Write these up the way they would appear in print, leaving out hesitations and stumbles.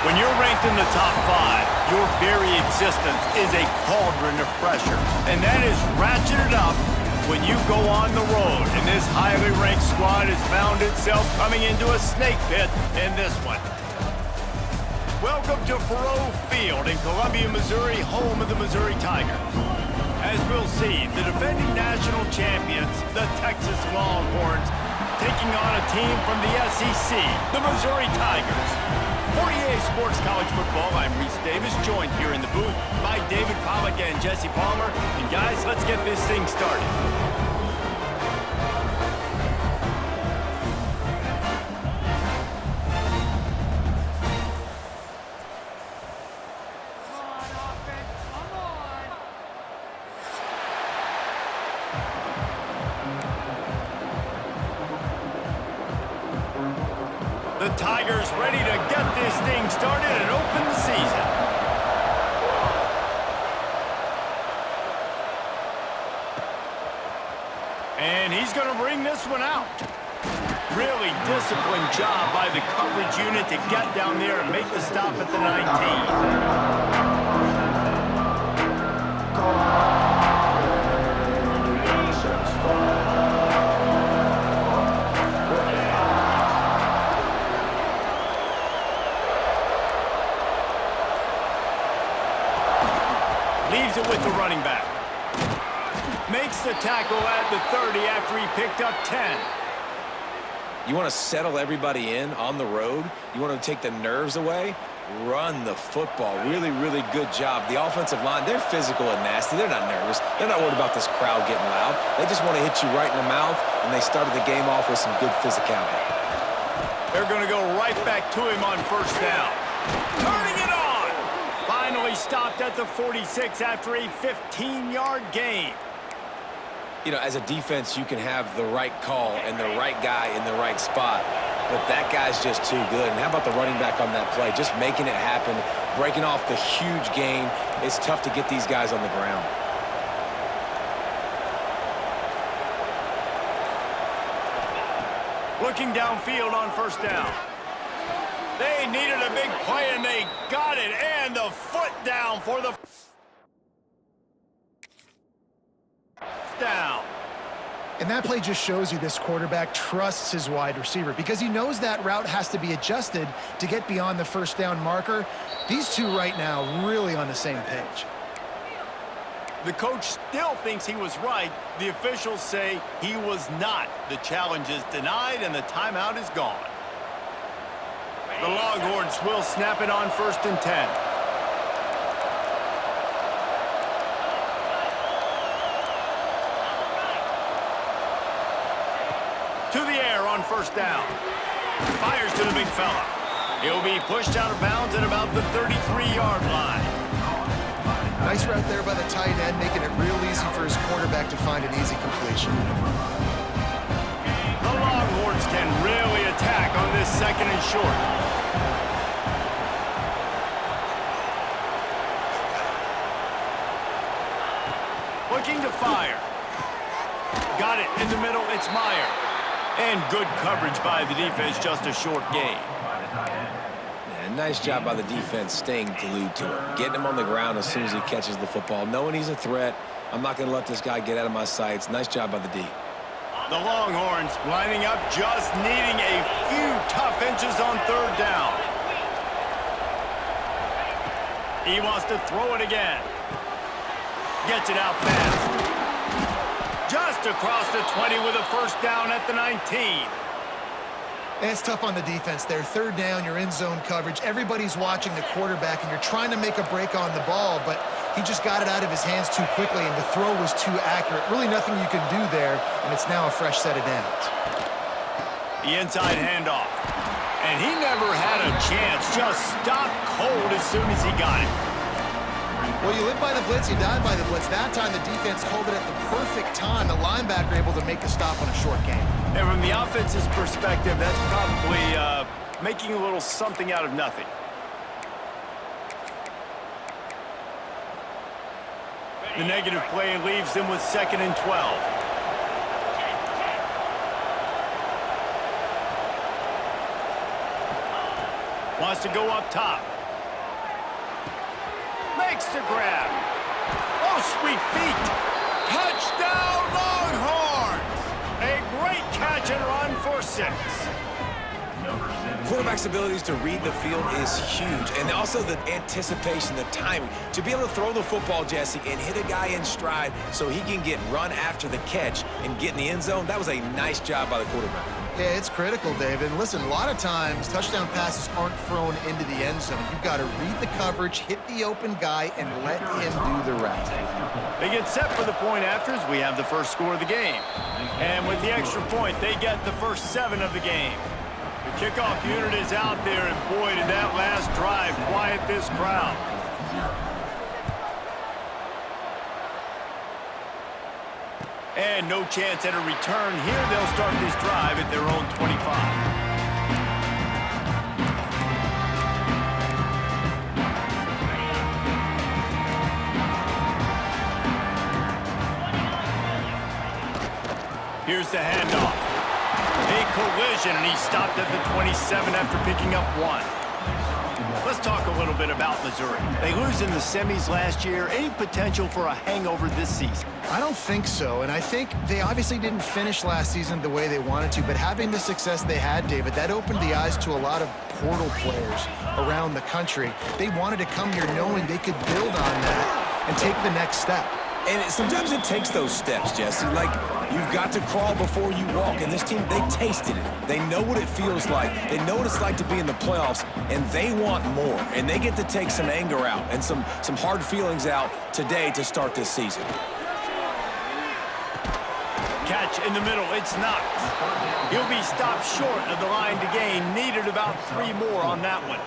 When you're ranked in the top 5, your very existence is a cauldron of pressure. And that is ratcheted up when you go on the road. And this highly ranked squad has found itself coming into a snake pit in this one. Welcome to Faurot Field in Columbia, Missouri, home of the Missouri Tigers. As we'll see, the defending national champions, the Texas Longhorns, taking on a team from the SEC, the Missouri Tigers. For EA Sports College Football, I'm Reese Davis, joined here in the booth by David Pollack and Jesse Palmer. And guys, let's get this thing started. The Tigers ready to get this thing started and open the season. And he's going to bring this one out. Really disciplined job by the coverage unit to get down there and make the stop at the 19. Leaves it with the running back. Makes the tackle at the 30 after he picked up 10. You want to settle everybody in on the road? You want to take the nerves away? Run the football. Really, really good job. The offensive line, they're physical and nasty. They're not nervous. They're not worried about this crowd getting loud. They just want to hit you right in the mouth, and they started the game off with some good physicality. They're going to go right back to him on first down. Turning it on! Finally stopped at the 46 after a 15-yard gain. You know, as a defense, you can have the right call and the right guy in the right spot, but that guy's just too good. And how about the running back on that play? Just making it happen, breaking off the huge gain. It's tough to get these guys on the ground. Looking downfield on first down. They needed a big play, and they got it. And the foot down for the down. And that play just shows you this quarterback trusts his wide receiver because he knows that route has to be adjusted to get beyond the first down marker. These two right now really on the same page. The coach still thinks he was right. The officials say he was not. The challenge is denied, and the timeout is gone. The Longhorns will snap it on first and 10. To the air on first down. Fires to the big fella. He'll be pushed out of bounds at about the 33-yard line. Nice route there by the tight end, making it real easy for his quarterback to find an easy completion. The Longhorns can really attack on this second and short. Looking to fire. Got it in the middle, it's Meyer. And good coverage by the defense, just a short gain. Yeah, nice job by the defense staying glued to him. Getting him on the ground as soon as he catches the football. Knowing he's a threat, I'm not going to let this guy get out of my sights. Nice job by the D. The Longhorns lining up, just needing a few tough inches on third down. He wants to throw it again. Gets it out fast. Just across the 20 with a first down at the 19. And it's tough on the defense there. Third down, you're in zone coverage. Everybody's watching the quarterback, and you're trying to make a break on the ball, but he just got it out of his hands too quickly, and the throw was too accurate. Really nothing you can do there, and it's now a fresh set of downs. The inside handoff. And he never had a chance. Just stopped cold as soon as he got it. Well, you live by the blitz, you die by the blitz. That time, the defense called it at the perfect time. The linebacker able to make the stop on a short gain. And from the offense's perspective, that's probably making a little something out of nothing. The negative play leaves them with 2nd and 12. Wants to go up top. makes the grab. Oh, sweet feet. Touchdown, Longhorns! A great catch and run for 6. Quarterback's abilities to read the field is huge, and also the anticipation, the timing. To be able to throw the football, Jesse, and hit a guy in stride so he can get run after the catch and get in the end zone, that was a nice job by the quarterback. Yeah, it's critical, David. And listen, a lot of times, touchdown passes aren't thrown into the end zone. You've got to read the coverage, hit the open guy, and let him do the rest. They get set for the point afters. We have the first score of the game. And with the extra point, they get the first 7 of the game. The kickoff unit is out there, and boy, did that last drive quiet this crowd. And no chance at a return here. They'll start this drive at their own 25. Here's the handoff. A collision, and he stopped at the 27 after picking up 1. Let's talk a little bit about Missouri. They lose in the semis last year. Any potential for a hangover this season? I don't think so, and I think they obviously didn't finish last season the way they wanted to, but having the success they had, David, that opened the eyes to a lot of portal players around the country. They wanted to come here knowing they could build on that and take the next step. And sometimes it takes those steps, Jesse. Like, you've got to crawl before you walk. And this team, they tasted it. They know what it feels like. They know what it's like to be in the playoffs, and they want more. And they get to take some anger out and some hard feelings out today to start this season. Catch in the middle. It's knocked. He'll be stopped short of the line to gain. Needed about 3 more on that one.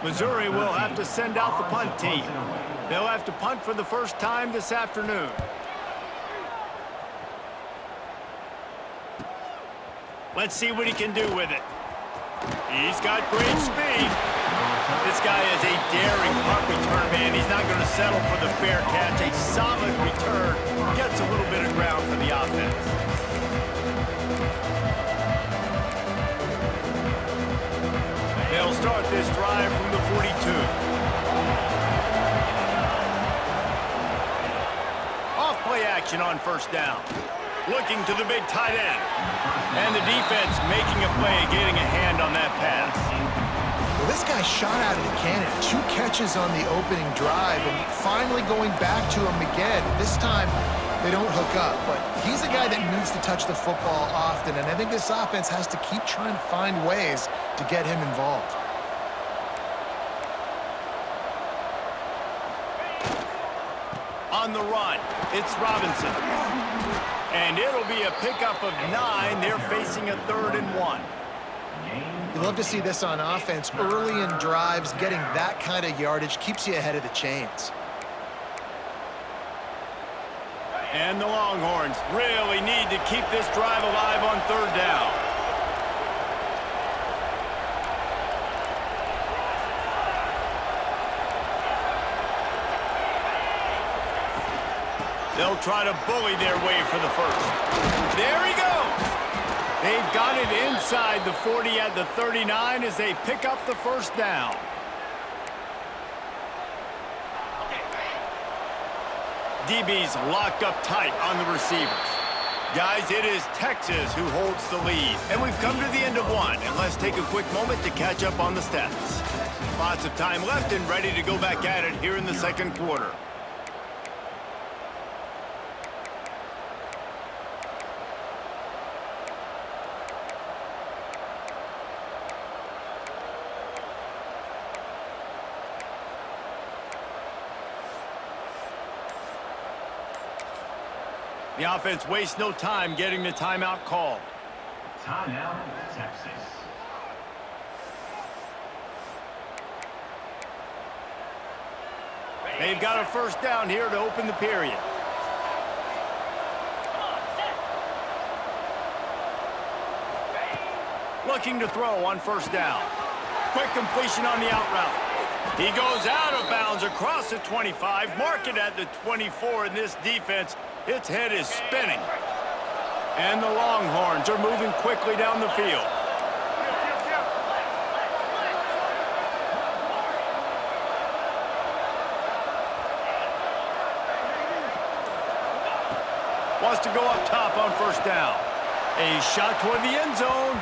Missouri will have to send out the punt team. They'll have to punt for the first time this afternoon. Let's see what he can do with it. He's got great speed. This guy is a daring punt return man. He's not going to settle for the fair catch. A solid return. Gets a little bit of ground for the offense. They'll start this drive from the 42. Off-play action on first down. Looking to the big tight end. And the defense making a play, getting a hand on that pass. Well, this guy shot out of the cannon. 2 catches on the opening drive, and finally going back to him again. This time, they don't hook up, but he's a guy that needs to touch the football often, and I think this offense has to keep trying to find ways to get him involved. On the run, it's Robinson. And it'll be a pickup of 9. They're facing a 3rd and 1. You love to see this on offense. Early in drives, getting that kind of yardage keeps you ahead of the chains. And the Longhorns really need to keep this drive alive on 3rd down. They'll try to bully their way for the first. There he goes. They've got it inside the 40 at the 39 as they pick up the first down. DB's locked up tight on the receivers. Guys, it is Texas who holds the lead. And we've come to the end of 1. And let's take a quick moment to catch up on the stats. Lots of time left and ready to go back at it here in the 2nd quarter. The offense wastes no time getting the timeout called. Timeout, Texas. They've got a first down here to open the period. Looking to throw on first down. Quick completion on the out route. He goes out of bounds across the 25, mark it at the 24, and this defense, its head is spinning. And the Longhorns are moving quickly down the field. Wants to go up top on first down. A shot toward the end zone.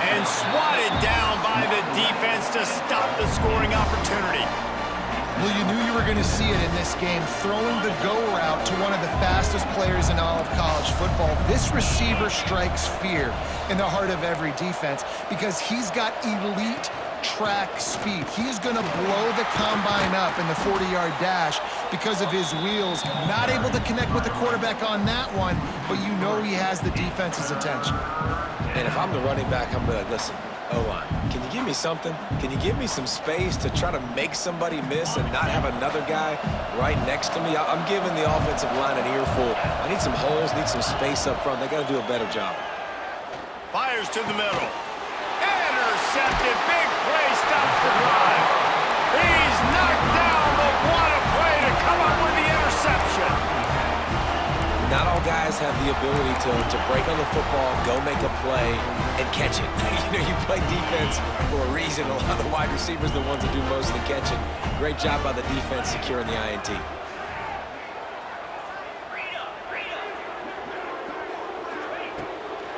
And swatted down by the defense to stop the scoring opportunity. Well, you knew you were going to see it in this game, throwing the go route to one of the fastest players in all of college football. This receiver strikes fear in the heart of every defense because he's got elite track speed. He's going to blow the combine up in the 40-yard dash because of his wheels. Not able to connect with the quarterback on that one, but you know he has the defense's attention. And if I'm the running back, I'm going to listen. O-line, can you give me something? Can you give me some space to try to make somebody miss and not have another guy right next to me? I'm giving the offensive line an earful. I need some holes, need some space up front. They got to do a better job. Fires to the middle. Intercepted. Big play stops the drive. He's knocked down, but what a play to come up with the interception. Not all guys have the ability to break on the football, go make a play, and catch it. You know, you play defense for a reason. A lot of the wide receivers are the ones that do most of the catching. Great job by the defense securing the INT.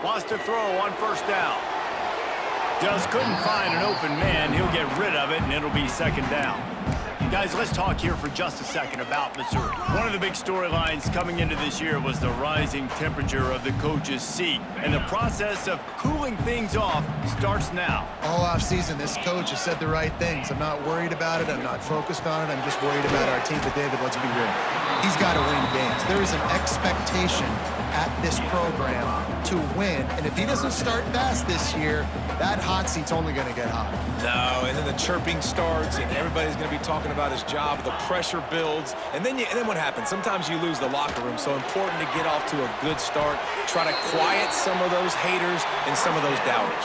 Wants to throw on first down. Just couldn't find an open man. He'll get rid of it, and it'll be second down. Guys, let's talk here for just a second about Missouri. One of the big storylines coming into this year was the rising temperature of the coach's seat, and the process of cooling things off starts now. All offseason, this coach has said the right things. I'm not worried about it. I'm not focused on it. I'm just worried about our team. But, David, let's be real. He's got to win games. There is an expectation at this program to win, and if he doesn't start fast this year, that hot seat's only going to get hot. No, and then the chirping starts, and everybody's going to be talking about his job. The pressure builds, and then what happens? Sometimes you lose the locker room, so important to get off to a good start. Try to quiet some of those haters and some of those doubters.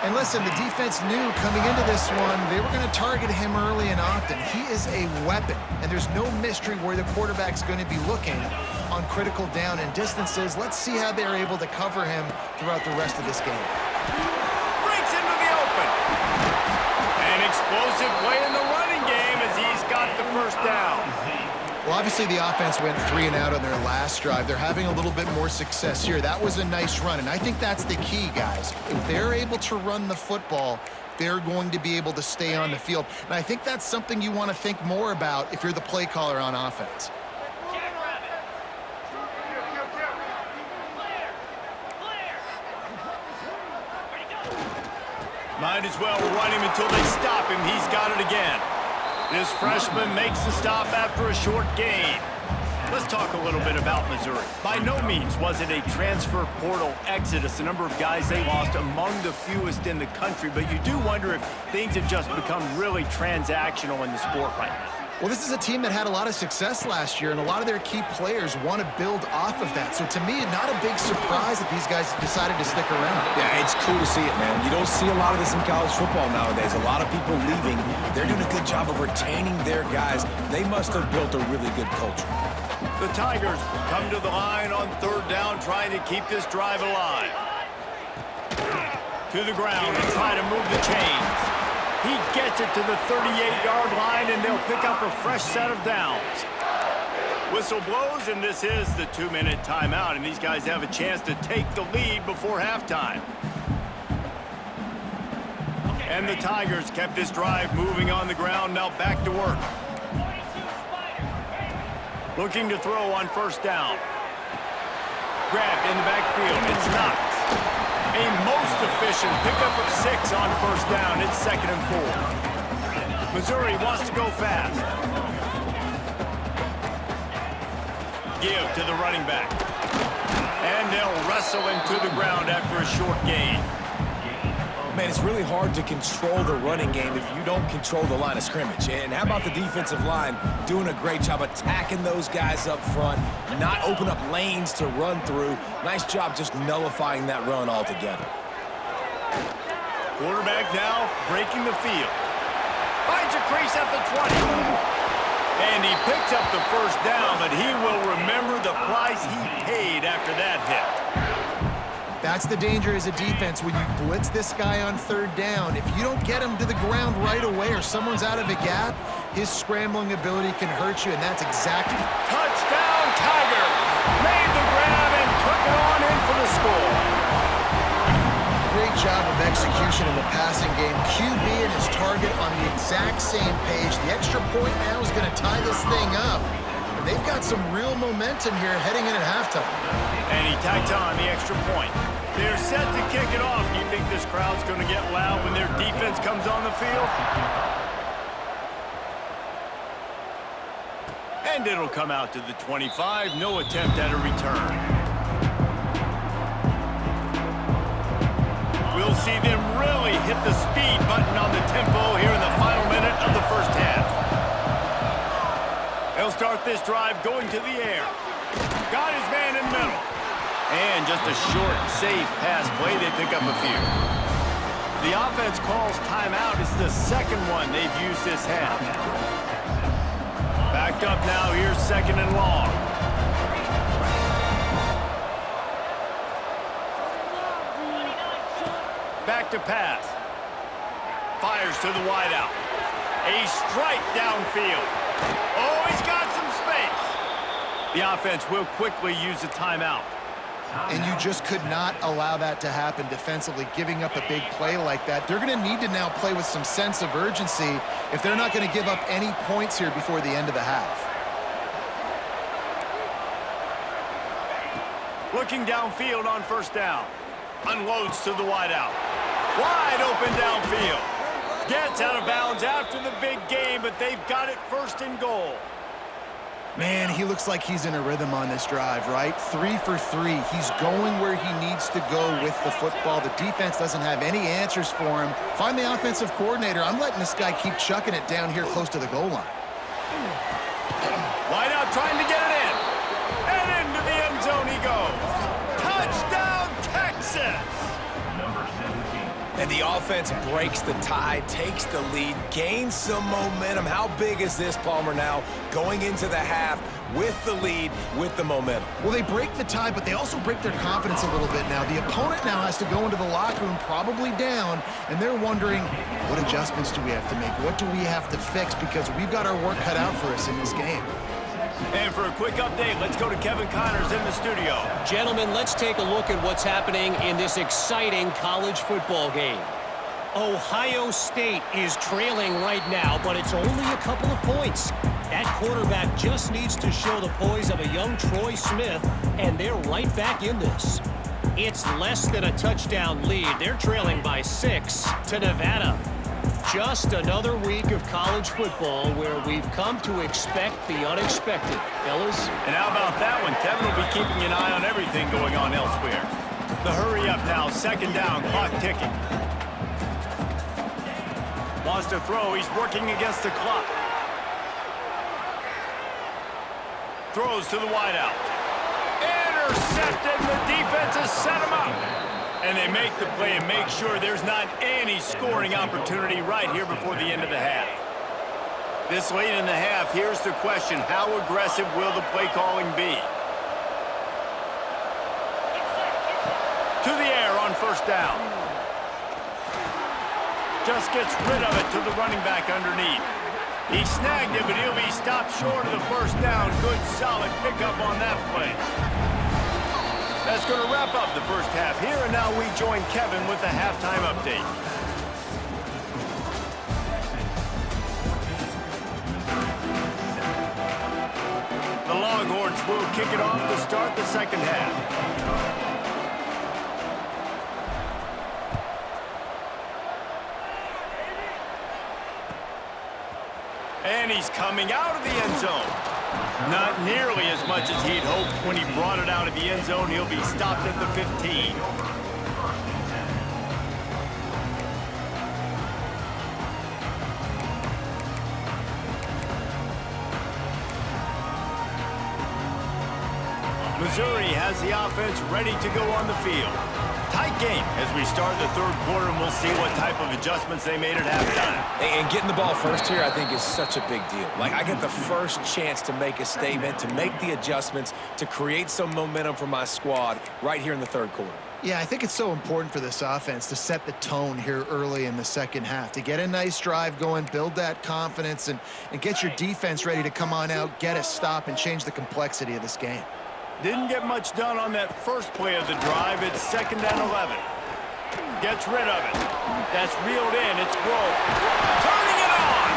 And listen, the defense knew coming into this one, they were going to target him early and often. He is a weapon, and there's no mystery where the quarterback's going to be looking on critical down and distances. Let's see how they're able to cover him throughout the rest of this game. Breaks into the open. An explosive play in the running game as he's got the first down. Well, obviously the offense went 3 and out on their last drive. They're having a little bit more success here. That was a nice run, and I think that's the key, guys. If they're able to run the football, they're going to be able to stay on the field. And I think that's something you want to think more about if you're the play caller on offense. Might as well run him until they stop him. He's got it again. This freshman makes the stop after a short gain. Let's talk a little bit about Missouri. By no means was it a transfer portal exodus. The number of guys they lost among the fewest in the country, but you do wonder if things have just become really transactional in the sport right now. Well, this is a team that had a lot of success last year, and a lot of their key players want to build off of that. So to me, not a big surprise that these guys decided to stick around. Yeah, it's cool to see it, man. You don't see a lot of this in college football nowadays. A lot of people leaving. They're doing a good job of retaining their guys. They must have built a really good culture. The Tigers come to the line on third down, trying to keep this drive alive. To the ground and try to move the chains. He gets it to the 38-yard line, and they'll pick up a fresh set of downs. Whistle blows, and this is the 2-minute timeout, and these guys have a chance to take the lead before halftime. And the Tigers kept this drive moving on the ground, now back to work. Looking to throw on first down. Grabbed in the backfield. It's knocked. A most efficient pickup of 6 on first down. It's 2nd and 4. Missouri wants to go fast. Give to the running back. And they'll wrestle him to the ground after a short gain. Man, it's really hard to control the running game if you don't control the line of scrimmage. And how about the defensive line doing a great job attacking those guys up front, not open up lanes to run through. Nice job just nullifying that run altogether. Quarterback now breaking the field. Finds a crease at the 20. And he picks up the first down, but he will remember the price he paid after that hit. That's the danger as a defense when you blitz this guy on third down. If you don't get him to the ground right away or someone's out of a gap, his scrambling ability can hurt you, and that's exactly... Touchdown, Tiger! Made the grab and took it on in for the score. Great job of execution in the passing game. QB and his target on the exact same page. The extra point now is going to tie this thing up. And they've got some real momentum here heading in at halftime. And he tacked on the extra point. They're set to kick it off. Do you think this crowd's going to get loud when their defense comes on the field? And it'll come out to the 25. No attempt at a return. We'll see them really hit the speed button on the tempo here in the final minute of the first half. They'll start this drive going to the air. Got his man in the middle. And just a short, safe pass play. They pick up a few. The offense calls timeout. It's the second one they've used this half. Backed up now. Here's second and long. Back to pass. Fires to the wideout. A strike downfield. Oh, he's got some space. The offense will quickly use a timeout. And you just could not allow that to happen defensively, giving up a big play like that. They're going to need to now play with some sense of urgency if they're not going to give up any points here before the end of the half. Looking downfield on first down. Unloads to the wideout. Wide open downfield. Gets out of bounds after the big game, but they've got it first and goal. Man, he looks like he's in a rhythm on this drive, right? 3 for 3. He's going where he needs to go with the football. The defense doesn't have any answers for him. Find the offensive coordinator. I'm letting this guy keep chucking it down here close to the goal line. Wide out trying to get it in. And into the end zone he goes. Touchdown, Texas! Number 17. And the offense breaks the tie, takes the lead, gains some momentum. How big is this, Palmer, now going into the half with the lead, with the momentum? Well, they break the tie, but they also break their confidence a little bit now. The opponent now has to go into the locker room probably down, and they're wondering, what adjustments do we have to make? What do we have to fix? Because we've got our work cut out for us in this game. And for a quick update, let's go to Kevin Connors in the studio. Gentlemen, let's take a look at what's happening in this exciting college football game. Ohio State is trailing right now, but it's only a couple of points. That quarterback just needs to show the poise of a young Troy Smith, and they're right back in this. It's less than a touchdown lead. They're trailing by 6 to Nevada. Just another week of college football where we've come to expect the unexpected, fellas. And how about that one? Kevin will be keeping an eye on everything going on elsewhere. The hurry up now, second down, clock ticking. Wants to throw, he's working against the clock. Throws to the wideout. Intercepted, the defense has set him up. And they make the play and make sure there's not any scoring opportunity right here before the end of the half. This late in the half, here's the question. How aggressive will the play calling be? To the air on first down. Just gets rid of it to the running back underneath. He snagged it, but he'll be stopped short of the first down. Good, solid pickup on that play. That's going to wrap up the first half here, and now we join Kevin with the halftime update. The Longhorns will kick it off to start the second half. And he's coming out of the end zone. Not nearly as much as he'd hoped when he brought it out of the end zone. He'll be stopped at the 15. Missouri has the offense ready to go on the field. Tight game as we start the third quarter, and we'll see what type of adjustments they made at halftime. And getting the ball first here, I think, is such a big deal. Like, I get the first chance to make a statement, to make the adjustments, to create some momentum for my squad right here in the third quarter. Yeah, I think it's so important for this offense to set the tone here early in the second half, to get a nice drive going, build that confidence, and get your defense ready to come on out, get a stop, and change the complexity of this game. Didn't get much done on that first play of the drive. It's 2nd and 11. Gets rid of it. That's reeled in. It's Grove. Turning it on!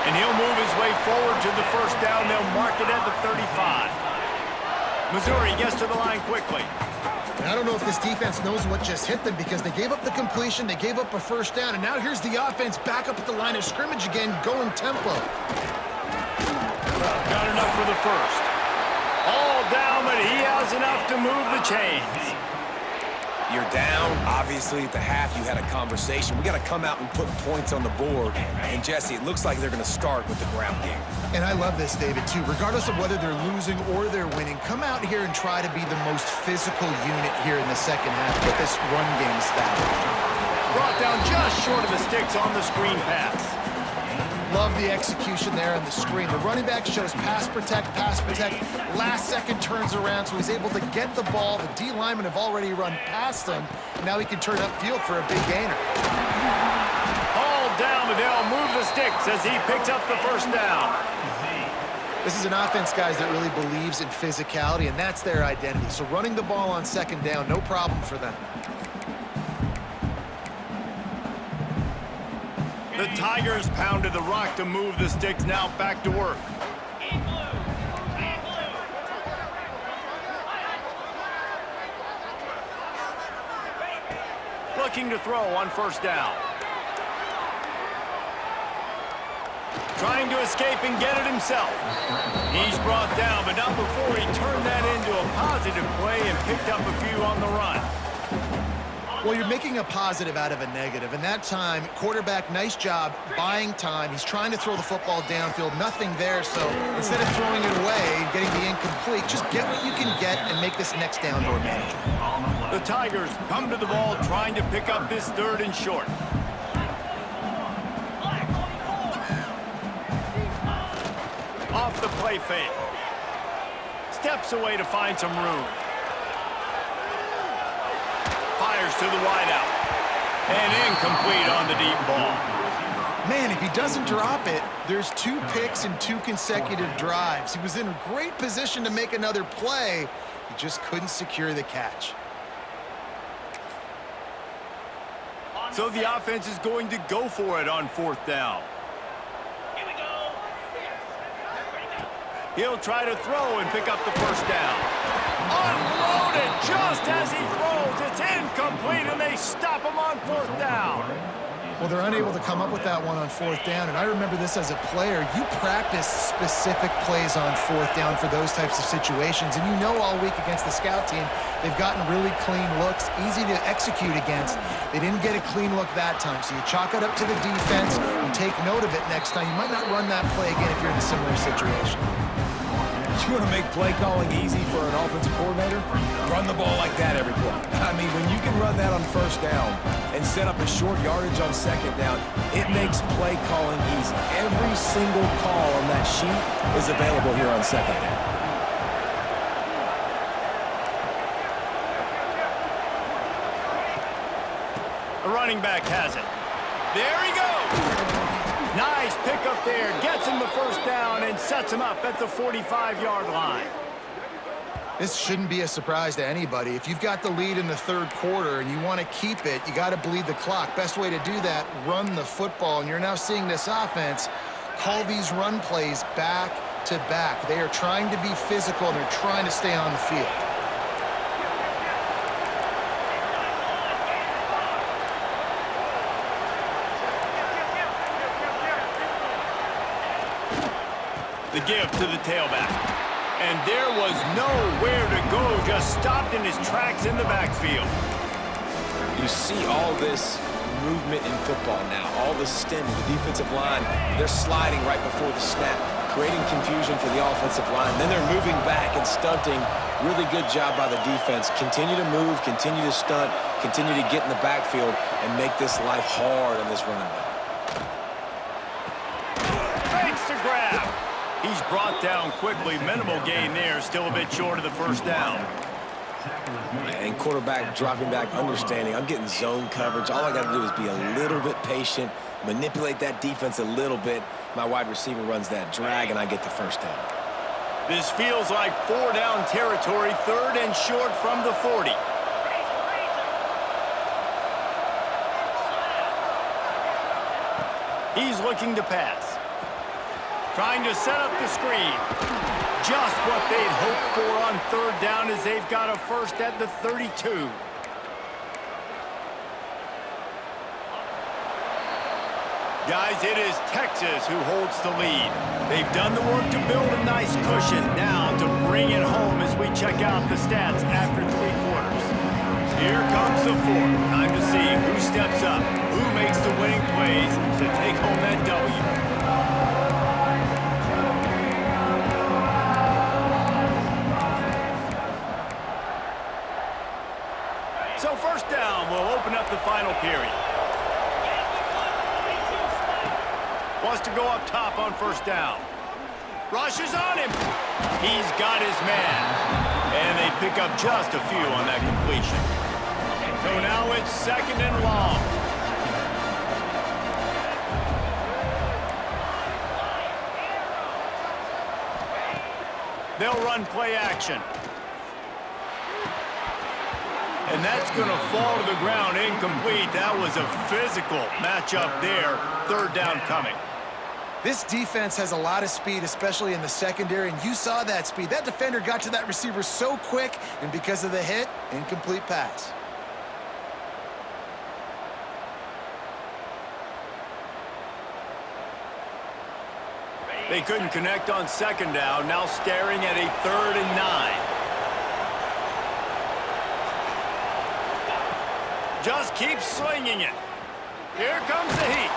And he'll move his way forward to the first down. They'll mark it at the 35. Missouri gets to the line quickly. And I don't know if this defense knows what just hit them because they gave up the completion, they gave up a first down, and now here's the offense back up at the line of scrimmage again, going tempo. Got enough for the first. All down, but he has enough to move the chains. You're down. Obviously, at the half, you had a conversation. We got to come out and put points on the board. And, Jesse, it looks like they're going to start with the ground game. And I love this, David, too. Regardless of whether they're losing or they're winning, come out here and try to be the most physical unit here in the second half. Get this run game established. Brought down just short of the sticks on the screen pass. Love the execution there on the screen. The running back shows pass protect. Last second turns around, so he's able to get the ball. The D linemen have already run past him. Now he can turn upfield for a big gainer. All down, but they'll move the sticks as he picks up the first down. This is an offense, guys, that really believes in physicality, and that's their identity. So running the ball on 2nd down, no problem for them. The Tigers pounded the rock to move the sticks, now back to work. Looking to throw on first down. Trying to escape and get it himself. He's brought down, but not before he turned that into a positive play and picked up a few on the run. Well, you're making a positive out of a negative, and that time, quarterback, nice job buying time. He's trying to throw the football downfield, nothing there, so instead of throwing it away, getting the incomplete, just get what you can get and make this next down more manageable. The Tigers come to the ball trying to pick up this 3rd and short. Off the play fake. Steps away to find some room. Fires to the wideout. And incomplete on the deep ball. Man, if he doesn't drop it, there's 2 picks and 2 consecutive drives. He was in a great position to make another play. He just couldn't secure the catch. So the offense is going to go for it on 4th down. He'll try to throw and pick up the first down. Unloaded just as he throws. It's incomplete, and they stop him on 4th down. Well, they're unable to come up with that one on 4th down, and I remember this as a player. You practice specific plays on 4th down for those types of situations, and you know all week against the scout team, they've gotten really clean looks, easy to execute against. They didn't get a clean look that time, so you chalk it up to the defense and take note of it next time. You might not run that play again if you're in a similar situation. You want to make play calling easy for an offensive coordinator? Run the ball like that every play. I mean, when you can run that on first down and set up a short yardage on 2nd down, it makes play calling easy. Every single call on that sheet is available here on 2nd down. The running back has it. There he goes. Nice pickup there. Gets him the first down and sets him up at the 45-yard line. This shouldn't be a surprise to anybody. If you've got the lead in the 3rd quarter and you want to keep it, you got to bleed the clock. Best way to do that, run the football. And you're now seeing this offense call these run plays back to back. They are trying to be physical, and they're trying to stay on the field. The give to the tailback. And there was nowhere to go, just stopped in his tracks in the backfield. You see all this movement in football now, all the stemming, the defensive line, they're sliding right before the snap, creating confusion for the offensive line. Then they're moving back and stunting. Really good job by the defense. Continue to move, continue to stunt, continue to get in the backfield and make this life hard on this running back. Fakes to grab. He's brought down quickly. Minimal gain there. Still a bit short of the first down. And quarterback dropping back, understanding I'm getting zone coverage. All I got to do is be a little bit patient, manipulate that defense a little bit. My wide receiver runs that drag, and I get the first down. This feels like 4-down territory, 3rd and short from the 40. He's looking to pass. Trying to set up the screen. Just what they'd hoped for on 3rd down as they've got a first at the 32. Guys, it is Texas who holds the lead. They've done the work to build a nice cushion. Now to bring it home as we check out the stats after 3 quarters. Here comes the 4th. Time to see who steps up, who makes the winning plays to take home that W. So 1st down will open up the final period. Wants to go up top on 1st down. Rushes on him. He's got his man. And they pick up just a few on that completion. So now it's 2nd and long. They'll run play action. And that's going to fall to the ground incomplete. That was a physical matchup there. 3rd down coming. This defense has a lot of speed, especially in the secondary, and you saw that speed. That defender got to that receiver so quick, and because of the hit, incomplete pass. They couldn't connect on 2nd down, now staring at a 3rd and 9. Just keep slinging it. Here comes the heat.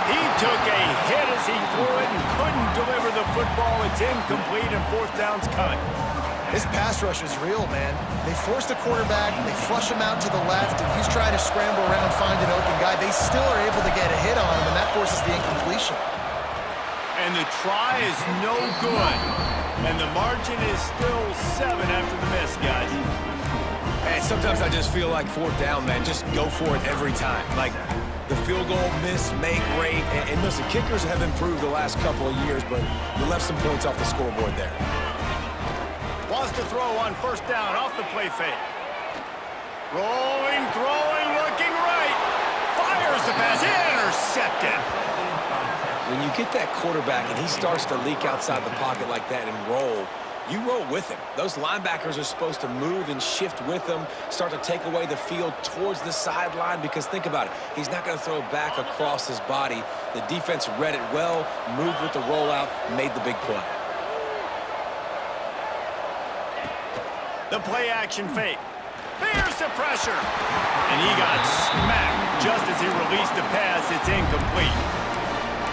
He took a hit as he threw it and couldn't deliver the football. It's incomplete and 4th down's coming. This pass rush is real, man. They force the quarterback, they flush him out to the left, and he's trying to scramble around, find an open guy. They still are able to get a hit on him, and that forces the incompletion. And the try is no good. And the margin is still 7 after the miss, guys. And sometimes I just feel like 4th down, man. Just go for it every time. Like the field goal miss, make rate. And listen, kickers have improved the last couple of years, but you left some points off the scoreboard there. Wants to throw on 1st down off the play fake. Rolling, throwing, looking right. Fires the pass, intercepted. When you get that quarterback and he starts to leak outside the pocket like that and roll, you roll with him. Those linebackers are supposed to move and shift with him, start to take away the field towards the sideline, because think about it. He's not going to throw back across his body. The defense read it well, moved with the rollout, made the big play. The play action fake. There's the pressure. And he got smacked just as he released the pass. It's incomplete.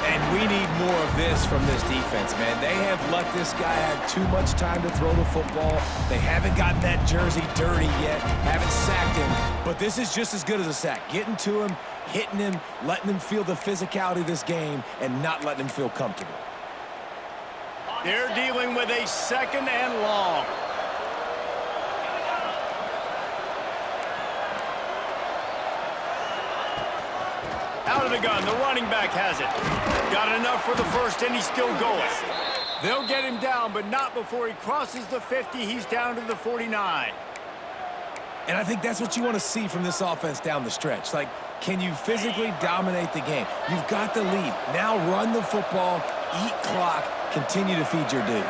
And we need more of this from this defense, man. They have let this guy have too much time to throw the football. They haven't gotten that jersey dirty yet, haven't sacked him. But this is just as good as a sack. Getting to him, hitting him, letting him feel the physicality of this game, and not letting him feel comfortable. They're dealing with a 2nd and long. Out of the gun, the running back has it. Got enough for the first, and he's still going. They'll get him down, but not before he crosses the 50. He's down to the 49. And I think that's what you want to see from this offense down the stretch. Like, can you physically dominate the game? You've got the lead. Now run the football, eat clock, continue to feed your dude.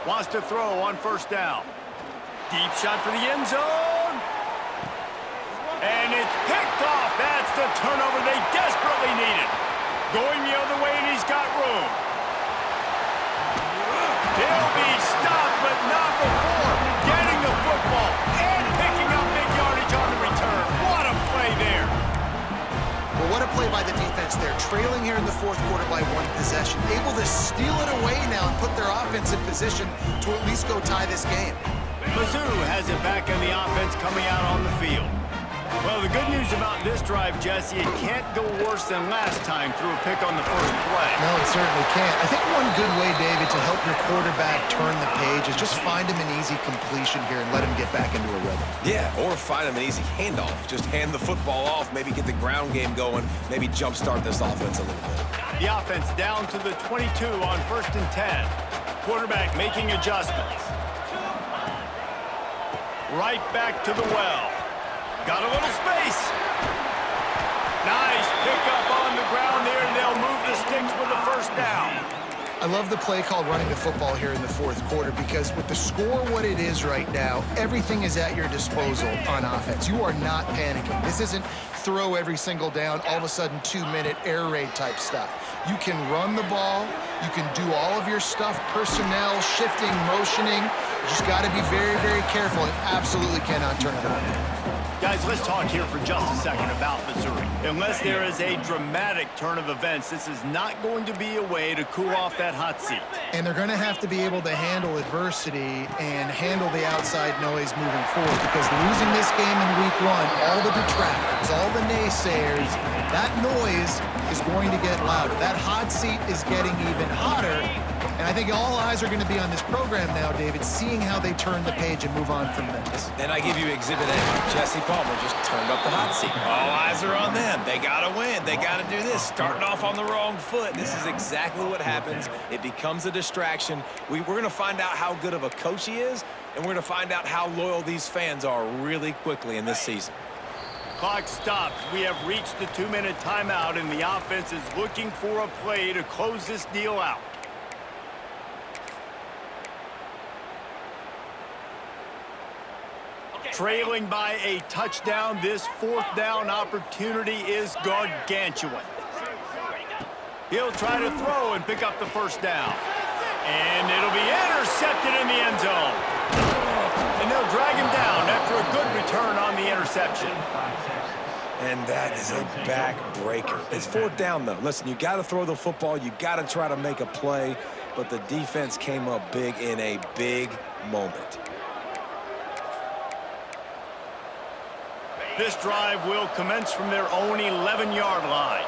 Wants to throw on 1st down. Deep shot for the end zone. And it's picked off. That's the turnover they desperately needed. Going the other way, and he's got room. He'll be stopped, but not before getting the football and picking up big yardage on the return. What a play there. Well, what a play by the defense there. Trailing here in the 4th quarter by 1 possession. Able to steal it away now and put their offense in position to at least go tie this game. Mizzou has it back in the offense coming out on the field. Well, the good news about this drive, Jesse, it can't go worse than last time through a pick on the first play. No, it certainly can't. I think one good way, David, to help your quarterback turn the page is just find him an easy completion here and let him get back into a rhythm. Yeah, or find him an easy handoff. Just hand the football off, maybe get the ground game going, maybe jumpstart this offense a little bit. The offense down to the 22 on 1st and 10. Quarterback making adjustments. Right back to the well. Got a little space. Nice pickup on the ground there, and they'll move the sticks with a first down. I love the play called running the football here in the fourth quarter because with the score what it is right now, everything is at your disposal on offense. You are not panicking. This isn't throw every single down, all of a sudden 2-minute air raid type stuff. You can run the ball. You can do all of your stuff, personnel, shifting, motioning. You just got to be very, very careful and absolutely cannot turn it on. Guys, let's talk here for just a second about Missouri. Unless there is a dramatic turn of events, this is not going to be a way to cool off that hot seat. And they're going to have to be able to handle adversity and handle the outside noise moving forward because losing this game in week 1, all the detractors, all the naysayers, that noise is going to get louder. That hot seat is getting even hotter. And I think all eyes are going to be on this program now, David, seeing how they turn the page and move on from this. And I give you Exhibit A. Jesse Palmer just turned up the hot seat. All eyes are on them. They got to win. They got to do this. Starting off on the wrong foot. This is exactly what happens. It becomes a distraction. We're going to find out how good of a coach he is, and we're going to find out how loyal these fans are really quickly in this season. Clock stops. We have reached the 2-minute timeout, and the offense is looking for a play to close this deal out. Trailing by a touchdown, this 4th down opportunity is gargantuan. He'll try to throw and pick up the first down. And it'll be intercepted in the end zone. And they'll drag him down after a good return on the interception. And that is a backbreaker. It's 4th down, though. Listen, you got to throw the football. You got to try to make a play. But the defense came up big in a big moment. This drive will commence from their own 11-yard line.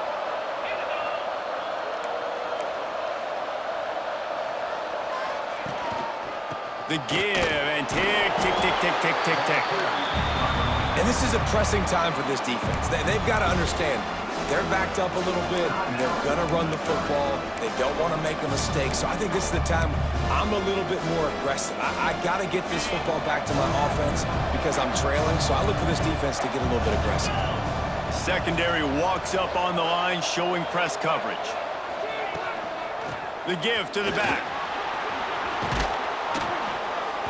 The give and tick, tick, tick, tick, tick, tick, tick. And this is a pressing time for this defense. They've got to understand they're backed up a little bit. They're going to run the football. They don't want to make a mistake. So I think this is the time I'm a little bit more aggressive. I got to get this football back to my offense because I'm trailing. So I look for this defense to get a little bit aggressive. Secondary walks up on the line, showing press coverage. The give to the back.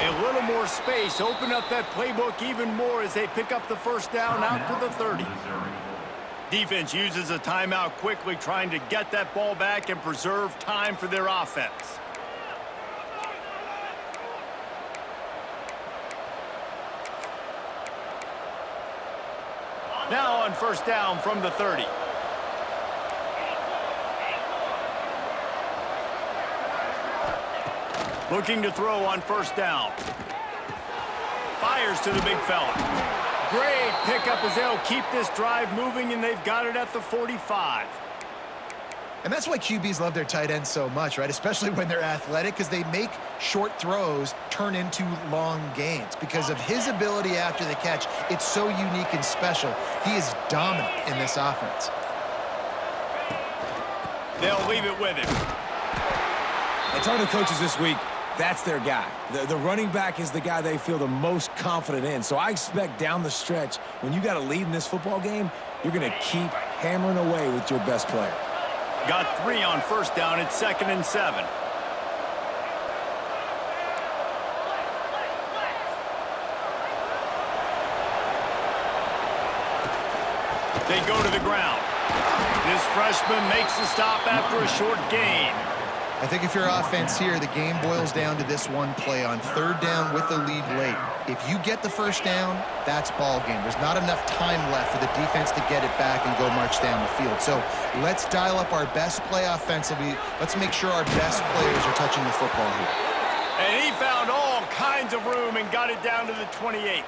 A little more space. Open up that playbook even more as they pick up the first down out to the 30. Defense uses a timeout quickly, trying to get that ball back and preserve time for their offense. Now on first down from the 30. Looking to throw on first down. Fires to the big fella. Great pickup as they'll keep this drive moving, and they've got it at the 45. And that's why QBs love their tight ends so much, right? Especially when they're athletic, because they make short throws turn into long gains. Because of his ability after the catch, it's so unique and special. He is dominant in this offense. They'll leave it with him. I told the coaches this week, that's their guy. The running back is the guy they feel the most confident in. So I expect down the stretch, when you got a lead in this football game, you're going to keep hammering away with your best player. Got 3 on first down. It's 2nd and 7. They go to the ground. This freshman makes the stop after a short gain. I think if you're offense here, the game boils down to this one play on 3rd down with the lead late. If you get the first down, that's ball game. There's not enough time left for the defense to get it back and go march down the field. So let's dial up our best play offensively. Let's make sure our best players are touching the football here. And he found all kinds of room and got it down to the 28.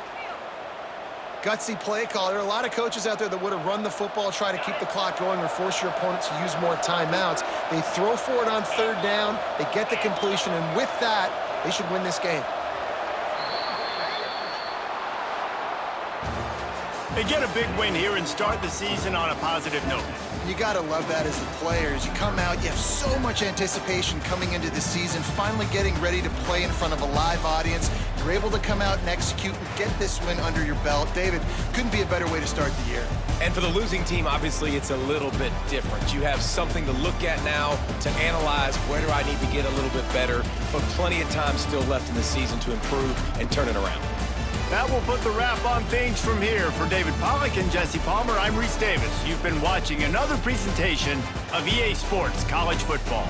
Gutsy play call. There are a lot of coaches out there that would have run the football, try to keep the clock going, or force your opponent to use more timeouts. They throw for it on 3rd down. They get the completion, and with that, they should win this game. They get a big win here and start the season on a positive note. You got to love that as the players. You come out, you have so much anticipation coming into the season, finally getting ready to play in front of a live audience. You're able to come out and execute and get this win under your belt. David, couldn't be a better way to start the year. And for the losing team, obviously, it's a little bit different. You have something to look at now to analyze where do I need to get a little bit better, but plenty of time still left in the season to improve and turn it around. That will put the wrap on things from here. For David Pollack and Jesse Palmer, I'm Reese Davis. You've been watching another presentation of EA Sports College Football.